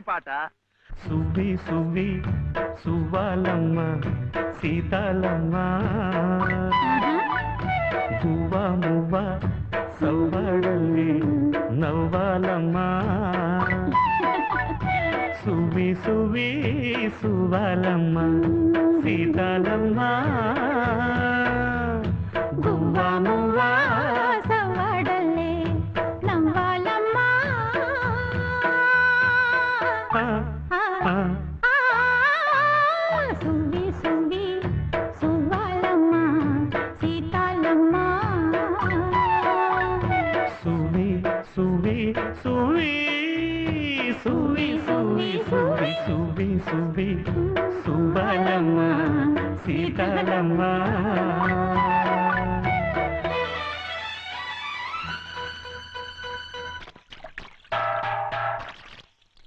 పాట సువి సువి సువ్వాలమ్మ సీతాలమ్మ గువ్వ మువ్వ సవ్వడల్లి నవ్వాలమ్మ సువి సువి సువ్వాలమ్మ సీతాలమ్మ గువ్వ మువ్వ సువి సువి సువ్వాలమ్మ సీతాలమ్మ సువి సువి సువి సువి సువి సువి సువి సువి సువ్వాలమ్మ సీతాలమ్మ